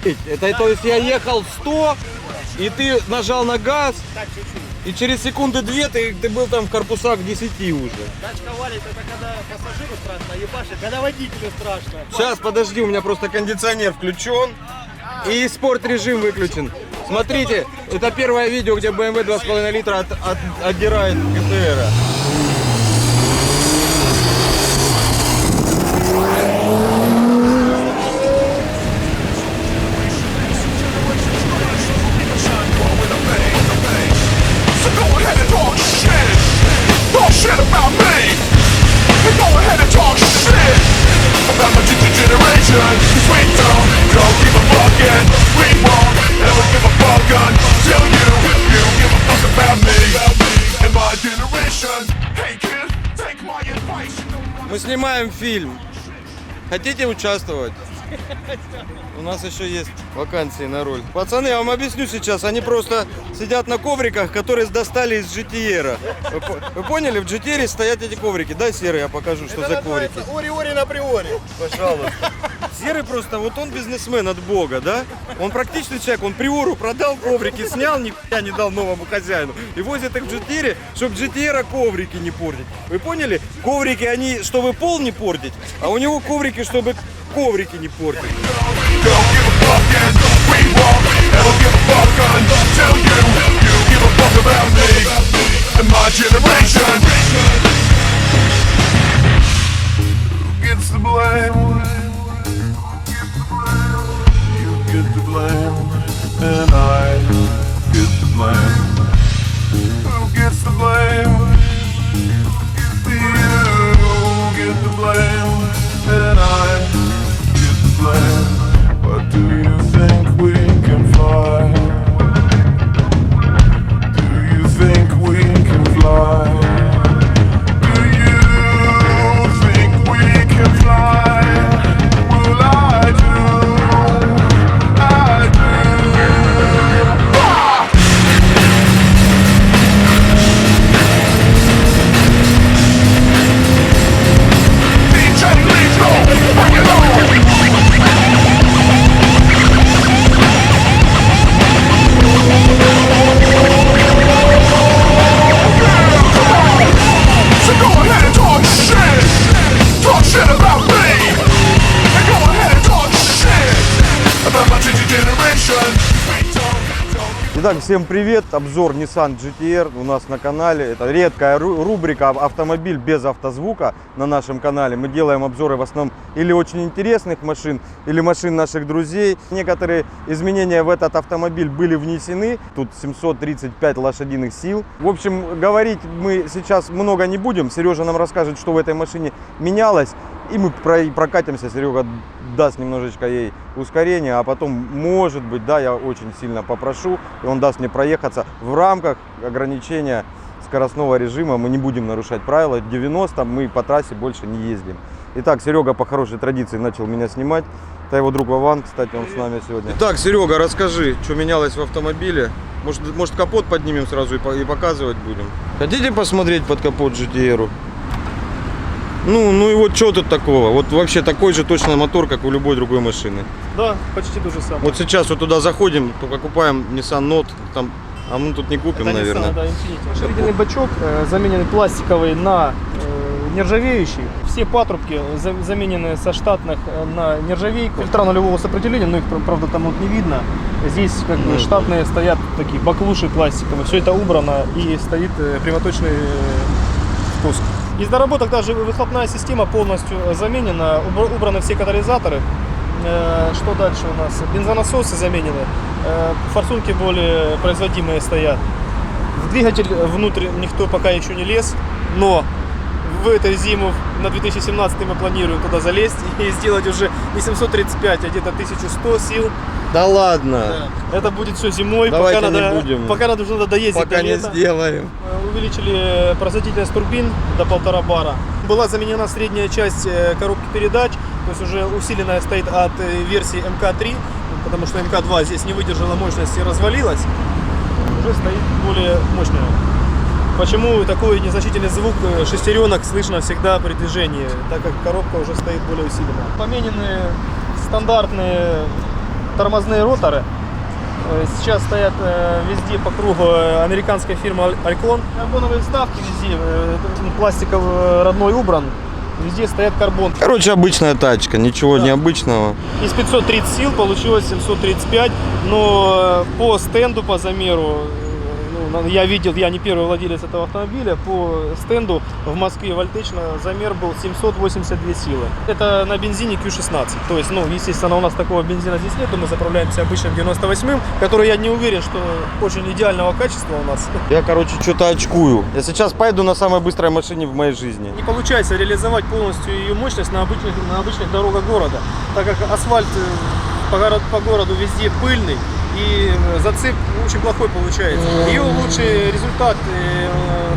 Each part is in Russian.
охуеть. Это то есть я ехал 100, и ты нажал на газ, и через секунды 2 ты был там в корпусах 10 уже. Тачка валит, это когда пассажиру страшно, а ебашит, когда водителю страшно. Сейчас, подожди, у меня просто кондиционер включен и спорт режим выключен. Смотрите, это первое видео, где BMW 2,5 литра отдирает ГТР. Мы снимаем фильм. Хотите участвовать? У нас еще есть вакансии на роль. Пацаны, я вам объясню сейчас. Они просто сидят на ковриках, которые достали из GTR. Вы поняли? В GTR стоят эти коврики. Дай, Серый, я покажу, что за коврики. Ори-ори на приоре. Пожалуйста. Серый просто, вот он бизнесмен от бога, да? Он практичный человек, он приору продал коврики, снял, нихуя не дал новому хозяину. И возит их в GTR, чтобы GTR коврики не портить. Вы поняли? Коврики, они, чтобы пол не портить, а у него коврики, чтобы коврики не портить. Get the blame, and I get the blame. Who gets the blame? You get the blame, and I get the blame. But do you think we can fly? Do you think we can fly? Do you think we can fly? Well, I do. Итак, всем привет! Обзор Nissan GTR у нас на канале. Это редкая рубрика «Автомобиль без автозвука» на нашем канале. Мы делаем обзоры в основном или очень интересных машин, или машин наших друзей. Некоторые изменения в этот автомобиль были внесены. Тут 735 лошадиных сил. В общем, говорить мы сейчас много не будем. Сережа нам расскажет, что в этой машине менялось. И мы прокатимся, Серега даст немножечко ей ускорение, а потом, может быть, да, я очень сильно попрошу, и он даст мне проехаться в рамках ограничения скоростного режима. Мы не будем нарушать правила, 90 мы по трассе больше не ездим. Итак, Серега по хорошей традиции начал меня снимать. Это его друг Вован, кстати, он с нами сегодня. Итак, Серега, расскажи, что менялось в автомобиле. Может капот поднимем сразу и показывать будем. Хотите посмотреть под капот GTR? Ну и вот что тут такого? Вот вообще такой же точно мотор, как у любой другой машины. Да, почти то же самое. Вот сейчас вот туда заходим, только купаем Nissan Note, там, а мы тут не купим, это наверное. Nissan, да, Infiniti. Расширительный бачок замененный пластиковый на нержавеющий. Все патрубки заменены со штатных на нержавейку. Фильтра нулевого сопротивления, но их, правда, там вот не видно. Здесь как бы штатные стоят такие баклуши пластиковые. Все это убрано и стоит прямоточный впуск. Из доработок даже выхлопная система полностью заменена, убраны все катализаторы. Что дальше у нас? Бензонасосы заменены, форсунки более производимые стоят. В двигатель внутрь никто пока еще не лез, но в этой зиму на 2017 мы планируем туда залезть и сделать уже не 735, а где-то 1100 сил. Да ладно. Да. Это будет все зимой. Давайте пока не будем. Пока надо доездить. Пока до не лета. сделаем. Увеличили производительность турбин до 1,5 бара. Была заменена средняя часть коробки передач, то есть уже усиленная стоит от версии МК-3, потому что МК-2 здесь не выдержала мощности и развалилась. Уже стоит более мощная. Почему такой незначительный звук шестеренок слышно всегда при движении, так как коробка уже стоит более усиленная. Поменены стандартные тормозные роторы. Сейчас стоят везде по кругу американская фирма Alcon. Карбоновые вставки везде, пластиковый родной убран. Везде стоят карбон. Короче, обычная тачка, ничего необычного. Из 530 сил получилось 735, но по стенду, по замеру, ну, я видел, я не первый владелец этого автомобиля, по стенду в Москве вольтечно замер был 782 силы. Это на бензине Q16, то есть, ну, естественно, у нас такого бензина здесь нет, мы заправляемся обычным 98-м, который я не уверен, что очень идеального качества у нас. Я, короче, что-то очкую. Я сейчас поеду на самой быстрой машине в моей жизни. Не получается реализовать полностью ее мощность на обычных дорогах города, так как асфальт по городу везде пыльный и зацеп очень плохой получается. Ее лучший результат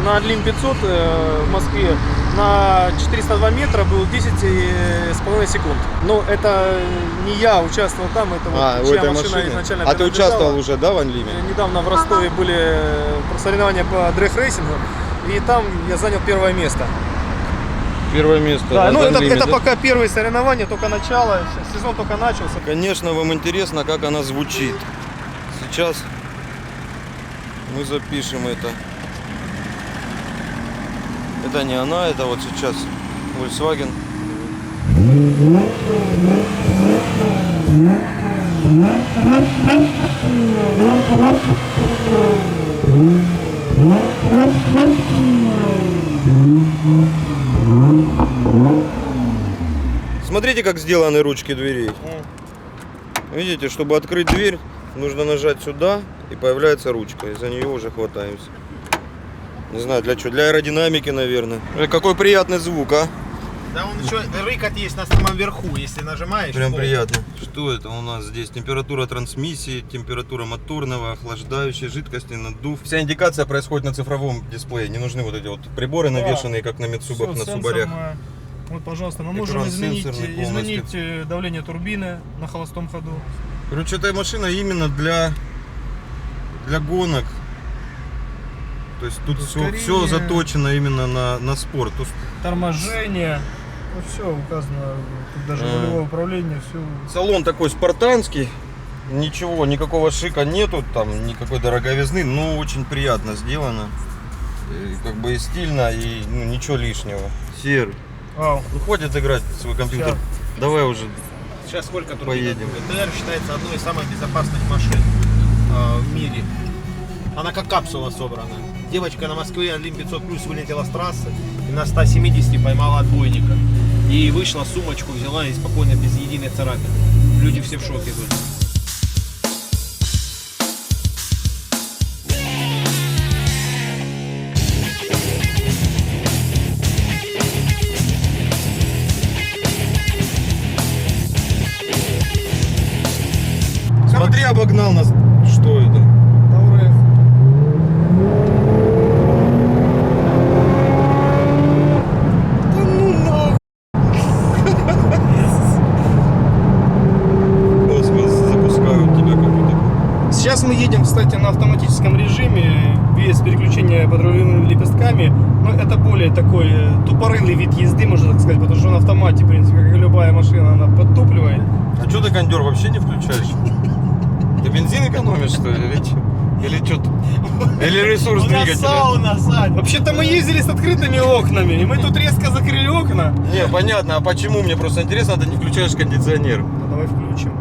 на Длин 500 в Москве на 402 метра был 10,5 секунд. Но это не я участвовал там, это вот чья машина изначально. А ты участвовал уже, да, в Анлиме? Недавно в Ростове были соревнования по дрэг-рейсингу, и там я занял первое место. Первое место. Да, ну это да? пока первые соревнования, только начало, сезон только начался. Конечно, вам интересно, как она звучит. Сейчас мы запишем это. Это не она, это вот сейчас Volkswagen. Смотрите, как сделаны ручки дверей. Видите, чтобы открыть дверь, нужно нажать сюда, и появляется ручка. И за нее уже хватаемся. Не знаю для чего, для аэродинамики, наверное. Какой приятный звук, а? Да, он еще рыкот есть на самом верху, если нажимаешь. Прям приятно. Что это у нас здесь? Температура трансмиссии, температура моторного, охлаждающей жидкости, наддув. Вся индикация происходит на цифровом дисплее. Не нужны вот эти вот приборы, навешанные, как на Митсубах, на Субарях. Вот, пожалуйста, мы можем Экран изменить сенсорный полностью. давление турбины на холостом ходу. Короче, эта машина именно для гонок. То есть тут все заточено именно на спорт. Тут Торможение. Ну, все указано, тут даже рулевое управление, все. салон такой спартанский. Ничего, никакого шика нету, там никакой дороговизны, но очень приятно сделано. И как бы и стильно, и ну, ничего лишнего. Серый. Вау. Ну хватит играть в свой компьютер. Сейчас. Давай уже. Сейчас сколько турбин? Поедем. ГТР считается одной из самых безопасных машин в мире. Она как капсула собрана. Девочка на Москве Длин 500 плюс вылетела с трассы и на 170 поймала отбойника. И вышла, сумочку взяла и спокойно, без единой царапины. Люди все в шоке были. Смотри, обогнал нас. Что это? Тауреф. Да ну нахуй. Космос запускают тебя как будто. Сейчас мы едем, кстати, на автоматическом режиме, без переключения под рулевыми лепестками. Но это более такой тупорылый вид езды, можно так сказать, потому что на автомате, в принципе, как и любая машина, она подтупливает. А что ты кондер вообще не включаешь? Ты бензин экономишь, что ли? Или что? Или ресурс двигателя? Сауна, Сань. Вообще-то мы ездили с открытыми окнами, и мы тут резко закрыли окна. Не, понятно, а почему? Мне просто интересно, ты не включаешь кондиционер. Ну, давай включим.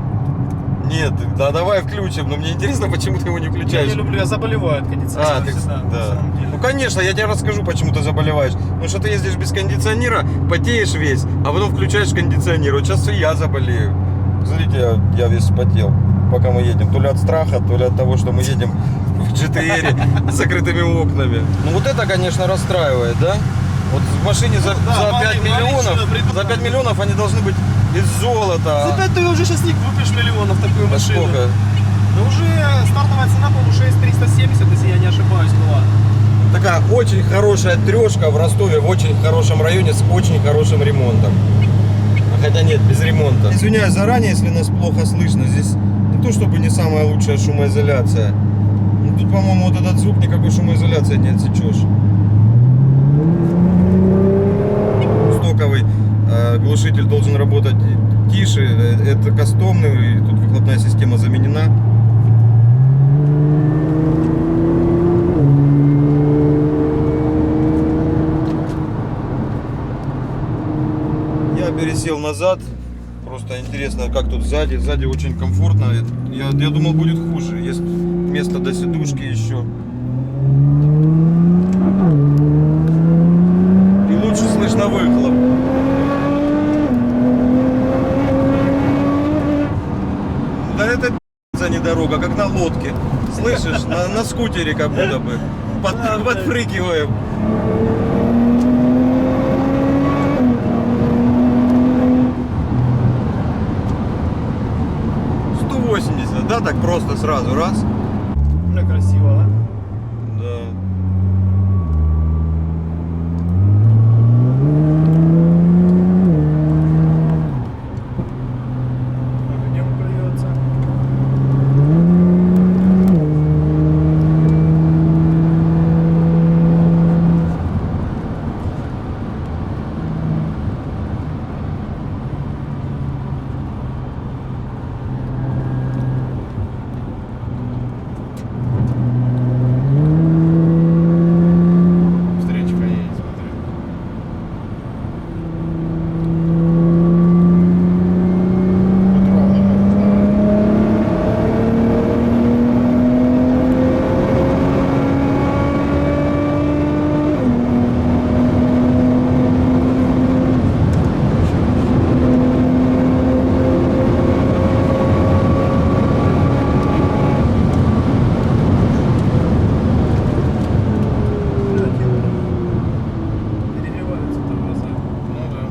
Нет, да давай включим, но мне интересно, почему ты его не Я включаешь. не люблю, я заболеваю от кондиционера. А, ты, всегда, на да. самом деле. Ну конечно, я тебе расскажу, почему ты заболеваешь. Потому что ты ездишь без кондиционера, потеешь весь, а потом включаешь кондиционер. Вот сейчас и я заболею. Смотрите, я весь потел, пока мы едем. То ли от страха, то ли от того, что мы едем в GTR с закрытыми окнами. Ну вот это, конечно, расстраивает, да? Вот в машине за 5 миллионов, за 5 миллионов они должны быть из золота. За 5 ты уже сейчас не купишь миллионов такую А машину. сколько? Ну уже стартовая цена, по-моему, 6370, если я не ошибаюсь, была. Такая очень хорошая трешка в Ростове, в очень хорошем районе с очень хорошим ремонтом. Хотя нет, без ремонта. Извиняюсь заранее, если нас плохо слышно. Здесь не то чтобы не самая лучшая шумоизоляция. Но тут, по-моему, вот этот звук никакой шумоизоляции не отсечешь. Стоковый глушитель должен работать тише. Это кастомный. Тут выхлопная система заменена. Я пересел назад. Просто интересно, как тут сзади. Сзади очень комфортно. Я думал, будет хуже. Есть место до сидушки еще. И лучше слышно выхлоп. Да это за не дорога, как на лодке. Слышишь, на скутере как будто бы. Подпрыгиваем. Да, так просто сразу, раз. Бля, красиво, а? Да. Огнем плюется. Встречка едет, смотри. Вот ровно можешь, давай. Перегреваются тормоза. Ну да.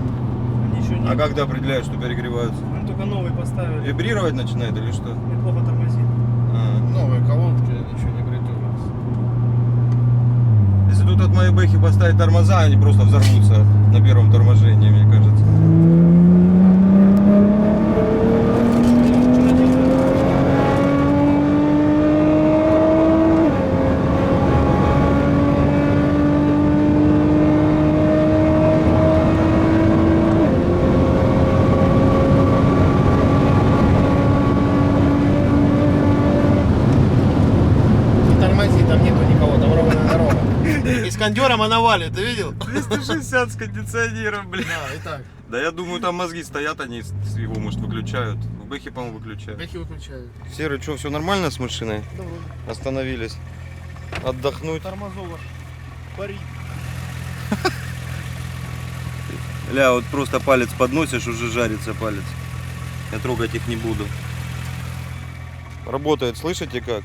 Они еще не... А как ты определяешь, что перегреваются? Они только новый поставили. Вибрировать начинает или что? Неплохо тормозит. А. Новые колодки, ничего не говорит у нас. Если тут от моей бэхи поставить тормоза, они просто взорвутся на первом торможении, мне кажется. Не тормози, там нету никого, там ровная дорога. И с кондером она валит, ты видел? 260 с кондиционером, блин. Да, и так. Да я думаю, там мозги стоят, они его, может, выключают. В бэхе, по-моему, выключают. Бэхи выключают. Серый, что, все нормально с машиной? Да вроде. Остановились. Отдохнуть. Тормозово. Пари. Ля, вот просто палец подносишь, уже жарится палец. Я трогать их не буду. Работает, слышите как?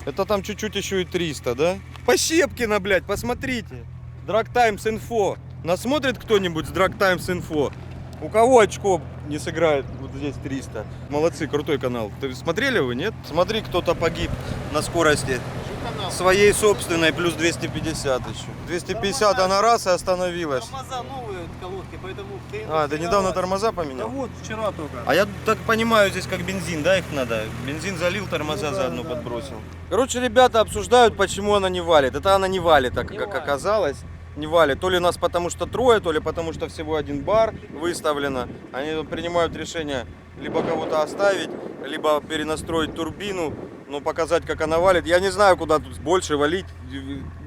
Это там чуть-чуть еще и 300, да? Пощепкина, блядь, посмотрите. Drag Times Info. Нас смотрит кто-нибудь с Drag Times Info? У кого очко не сыграет? Вот здесь 300. Молодцы, крутой канал. Ты смотрели вы, нет? Смотри, кто-то погиб на скорости своей собственной, плюс 250 еще. 250 она раз и остановилась. Тормоза новые колодки, поэтому... А, ты недавно тормоза Да поменял? вот, вчера только. А я так понимаю, здесь как бензин, да, их надо? Бензин залил, тормоза Ну да, заодно да, подбросил. Короче, ребята обсуждают, почему она не валит. Это она не валит, так Не как валит. оказалось. Не валит. То ли нас потому что трое, то ли потому что всего один бар выставлено. Они тут принимают решение либо кого-то оставить, либо перенастроить турбину, но показать, как она валит. Я не знаю, куда тут больше валить.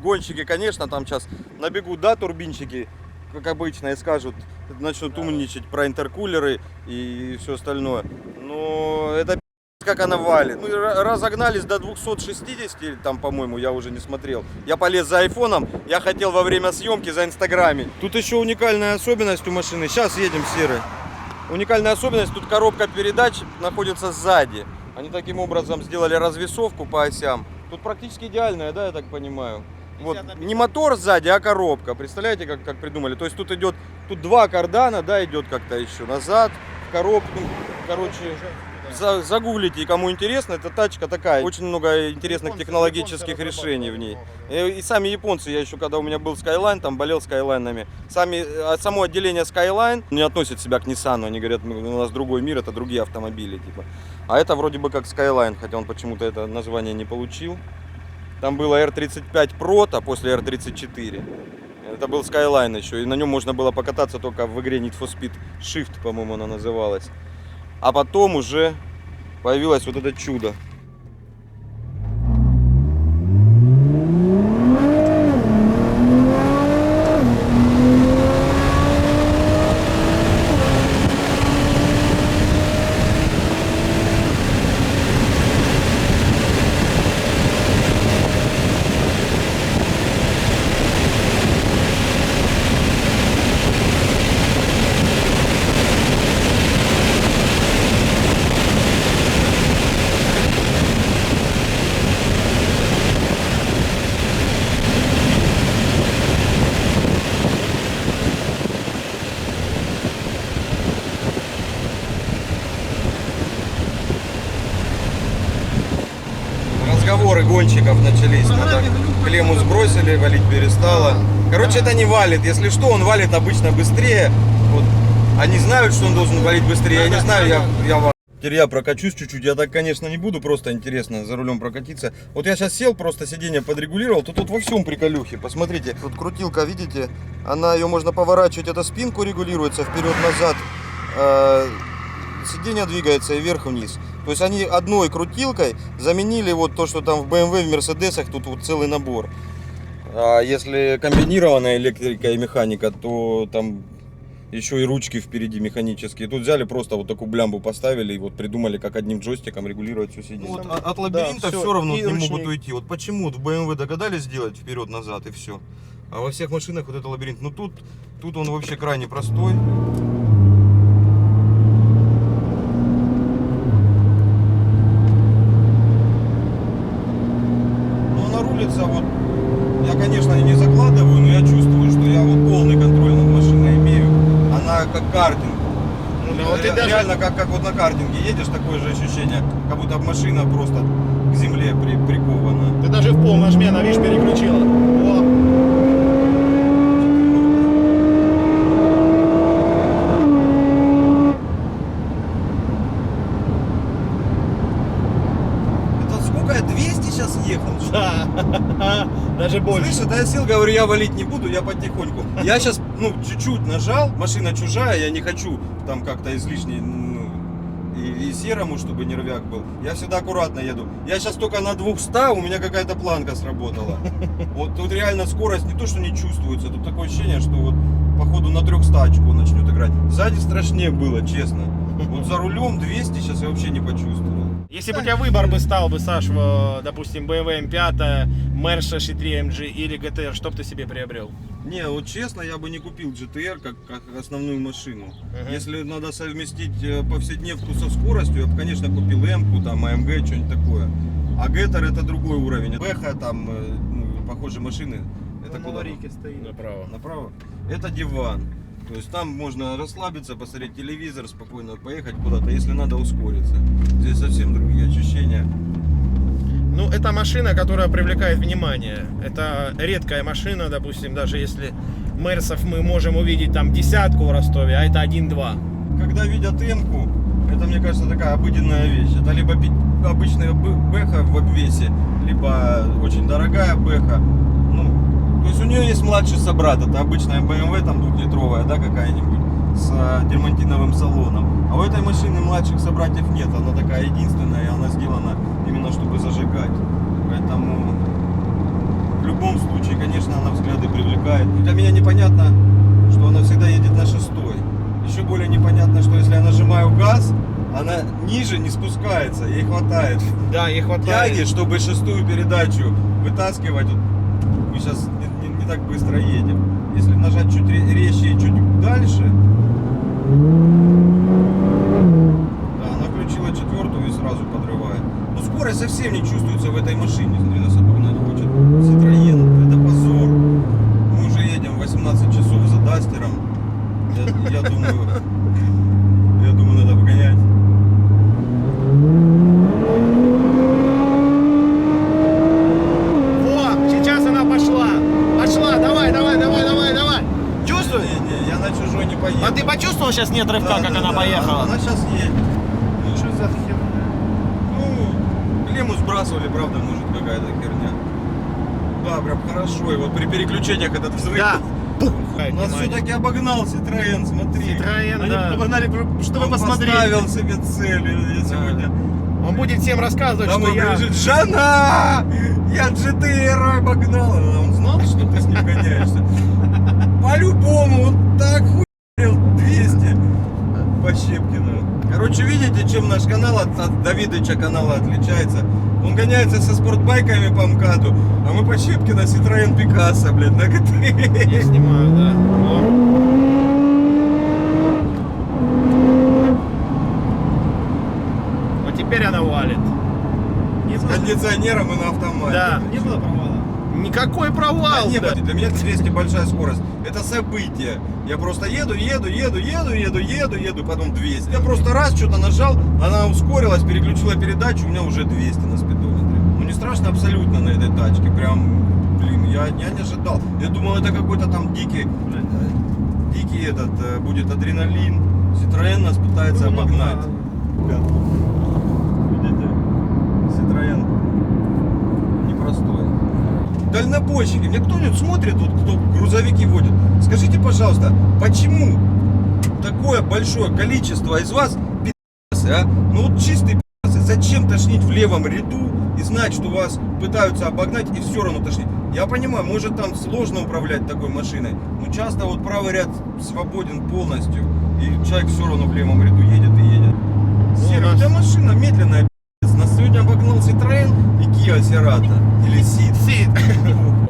Гонщики, конечно, там сейчас набегут, да, турбинщики, как обычно, и скажут, начнут умничать про интеркулеры и все остальное. Но это как она валит. Мы разогнались до 260, там, по-моему, я уже не смотрел. Я полез за айфоном, я хотел во время съемки за инстаграме. Тут еще уникальная особенность у машины. Сейчас едем, Серый. Уникальная особенность, тут коробка передач находится сзади. Они таким образом сделали развесовку по осям. Тут практически идеальная, да, я так понимаю. Вот, не мотор сзади, а коробка. Представляете, как придумали? То есть тут идет, тут два кардана, да, идет как-то еще назад, в коробку. Ну, короче, загуглите, кому интересно, эта тачка такая. Очень много интересных технологических решений в ней. И сами японцы, я еще когда у меня был Skyline, там болел Skyline'ами. Само отделение Skyline не относит себя к Nissan. Они говорят, у нас другой мир, это другие автомобили. Типа. А это вроде бы как Skyline, хотя он почему-то это название не получил. Там было R35 Proto после R34. Это был Skyline еще, и на нем можно было покататься только в игре Need for Speed Shift, по-моему, она называлась. а потом уже появилось вот это чудо. Разговоры гонщиков начались. Надо клемму сбросили, валить перестало. Короче, это не валит. Если что, он валит обычно быстрее. Вот. Они знают, что он должен валить быстрее. Я не знаю, я валю. Теперь я прокачусь чуть-чуть. Я так, конечно, не буду. Просто интересно за рулем прокатиться. Вот я сейчас сел, просто сиденье подрегулировал. Тут во всем приколюхи. Посмотрите. Тут крутилка, видите? Ее можно поворачивать. Это спинку регулируется вперед-назад. Сиденье двигается и вверх-вниз. То есть они одной крутилкой заменили вот то, что там в BMW, в Мерседесах, тут вот целый набор. А если комбинированная электрика и механика, то там еще и ручки впереди механические. Тут взяли просто вот такую блямбу поставили и вот придумали, как одним джойстиком регулировать все сиденье. Вот от лабиринта да, все равно и не ручник. могут уйти. Вот почему вот в BMW догадались сделать вперед-назад и все. А во всех машинах вот это лабиринт. Ну тут он вообще крайне простой. Вот, я, конечно, не закладываю, но я чувствую, что я вот полный контроль над машиной имею. Она как картинг. Ну, вот ты Реально, как вот на картинге едешь, такое же ощущение, как будто машина просто к земле прикована. Ты даже в пол нажми, она, видишь, переключила. О. Сколько я 200 сейчас ехал? Да, даже больше. Слышишь, да я сел, говорю, я валить не буду, я потихоньку. Я сейчас, чуть-чуть нажал, машина чужая, я не хочу там как-то излишне, и серому, чтобы нервяк был. Я всегда аккуратно еду. Я сейчас только на 200, у меня какая-то планка сработала. Вот тут реально скорость не то, что не чувствуется, тут такое ощущение, что вот походу на 300 очко начнет играть. Сзади страшнее было, честно. Вот за рулем 200 сейчас я вообще не почувствовал. Если бы у тебя выбор бы стал бы, Саш, допустим, BMW M5, Mercedes C3 AMG или GTR, что бы ты себе приобрел? Не, вот честно, я бы не купил GTR как основную машину. Если надо совместить повседневку со скоростью, я бы, конечно, купил М-ку, там, AMG, что-нибудь такое. А GTR это другой уровень. Бэха, там, похожие машины. Это куда? стоит. Направо. Направо. Это диван. То есть там можно расслабиться, посмотреть телевизор, спокойно поехать куда-то, если надо ускориться. Здесь совсем другие ощущения. Ну, это машина, которая привлекает внимание. Это редкая машина, допустим, даже если Мерсов мы можем увидеть там десятку в Ростове, а это 1-2. Когда видят М-ку, это, мне кажется, такая обыденная вещь. Это либо обычная бэха в обвесе, либо очень дорогая бэха. То есть у нее есть младший собрат, это обычная BMW, там 2-литровая, да, какая-нибудь, с дермантиновым салоном. А у этой машины младших собратьев нет, она такая единственная, и она сделана именно чтобы зажигать. Поэтому в любом случае, конечно, она взгляды привлекает. Но для меня непонятно, что она всегда едет на 6-й. Еще более непонятно, что если я нажимаю газ, она ниже не спускается, ей хватает. Да, ей хватает. Тяги, чтобы 6-ю передачу вытаскивать. Мы сейчас не так быстро едем. Если нажать чуть резче и чуть дальше, да, она включила 4-ю и сразу подрывает. Но скорость совсем не чувствуется в этой машине. Смотри, нас обогнать хочет. Citroёn, это позор. Мы уже едем 18 часов за Дастером. Я думаю, надо погонять. Сейчас она пошла. Пошла, давай. Чувствуешь? Не, я на чужой не поеду. А ты почувствовал, сейчас нет рывка, Да, как да, она да, поехала? Она сейчас едет. Что за херня? Клемму сбрасывали, правда, может какая-то херня. Да, прям хорошо. И вот при переключениях этот взрыв. Да. Пух! У нас все-таки обогнал Citroёn, смотри. Citroёn, Они да. погнали, чтобы Он посмотреть. поставил себе цель я сегодня. Он будет всем рассказывать, что Домой я... прибежит: Жана! Я GTR обогнал. Он знал, что ты с ним гоняешься? По-любому, он так хуярил 200 по Щепкину. Короче, видите, чем наш канал от Давидыча канала отличается? Он гоняется со спортбайками по МКАДу, а мы по Щепкину Citroёn Picasso, блядь, на ГТ. Я снимаю, да. Вот теперь она валит. С кондиционером и на автомате. Да. Не было провала. Никакой провал. Не, да. для меня 200 большая скорость. Это событие. Я просто еду, потом 200. Я просто раз что-то нажал, она ускорилась, переключила передачу, у меня уже 200 на спидометре. Ну не страшно абсолютно на этой тачке. Прям, блин, я не ожидал. Я думал, это какой-то там дикий этот будет адреналин. Citroёn нас пытается обогнать. Видите? Citroёn непростой. Дальнобойщики, мне кто-нибудь смотрит, тут, кто грузовики водит, скажите, пожалуйста, почему такое большое количество из вас пи***сы, а? Ну вот чистые пи***сы, зачем тошнить в левом ряду и знать, что вас пытаются обогнать и все равно тошнить? Я понимаю, может там сложно управлять такой машиной, но часто вот правый ряд свободен полностью, и человек все равно в левом ряду едет и едет. Серый, у тебя машина медленная, пи***ц. Нас сегодня обогнал Citroёn и Kia Cerato. Или Ceed.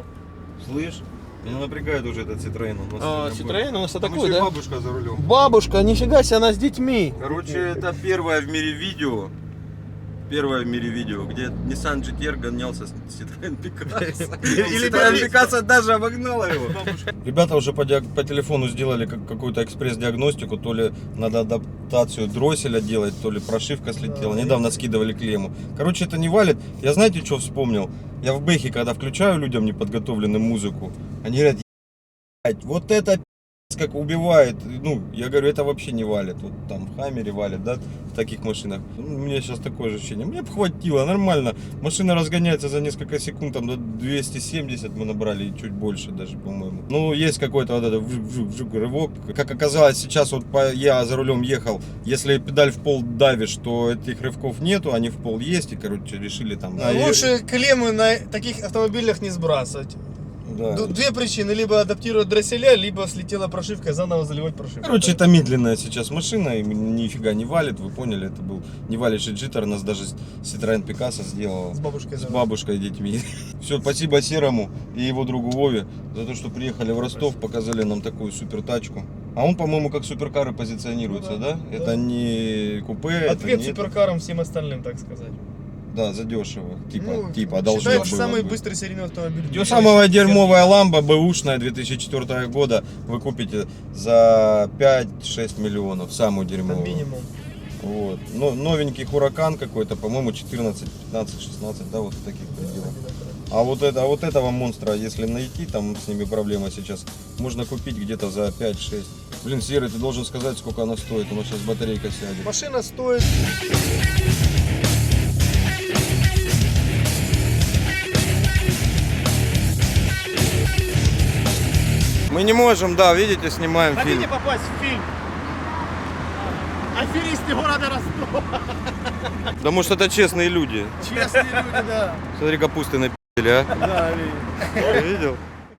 Слышь, меня напрягает уже этот Citroёn. У нас сегодня Citroёn у нас Там такой, еще и да? бабушка за рулем. Бабушка, нифига себе, она с детьми. Короче, это первое в мире видео. Первое в мире видео, где Nissan GTR гонялся с Citroёn Picasso. Или Citroёn Picasso даже обогнала его. Ребята уже по телефону сделали какую-то экспресс-диагностику, то ли надо адаптацию дросселя делать, то ли прошивка слетела. Недавно скидывали клемму. Короче, это не валит. Я знаете, что вспомнил? Я в Бэхе, когда включаю людям неподготовленным музыку, они говорят: «Ебать, вот это как убивает». Ну, я говорю, это вообще не валит. Вот там в Хаммере валит, да, в таких машинах. Ну, у меня сейчас такое же ощущение. Мне бы хватило, нормально. Машина разгоняется за несколько секунд, там до 270 мы набрали, и чуть больше даже, по-моему. Ну, есть какой-то вот этот вжук рывок. Как оказалось, сейчас вот я за рулем ехал, если педаль в пол давишь, то этих рывков нету, они в пол есть, и, короче, решили там... Лучше клеммы на таких автомобилях не сбрасывать. Да. Две причины: либо адаптировать дросселя, либо слетела прошивка и заново заливать прошивку. Короче, это медленная сейчас машина, и нифига не валит, вы поняли, это был не валящий джиттер, нас даже Citroёn Picasso сделала С бабушкой. с бабушкой и детьми. Все, спасибо Серому и его другу Вове за то, что приехали в Ростов, показали нам такую супер тачку. А он, по-моему, как суперкары позиционируется, Ну да? да. Это не купе, Ответ это не... суперкарам всем остальным, так сказать. Да, задешево, Ну, типа должно считается было самый быть. быстрый серийный автомобиль. Ее самая дерьмовая ламба бэушная 2004 года вы купите за 5-6 миллионов, самую Это дерьмовую. минимум. Вот. Но новенький Huracan какой-то, по-моему, 14, 15, 16, да, вот в таких пределах. А вот этого монстра, если найти, там с ними проблема сейчас, можно купить где-то за 5-6. Блин, Серый, ты должен сказать, сколько она стоит, у нас сейчас батарейка сядет. Машина стоит... Мы не можем, да, видите, снимаем фильм. Хотите попасть в фильм? Аферисты города Ростова. Потому что это честные люди. Честные люди, да. Смотри, капусты напили, а? Да, Видел?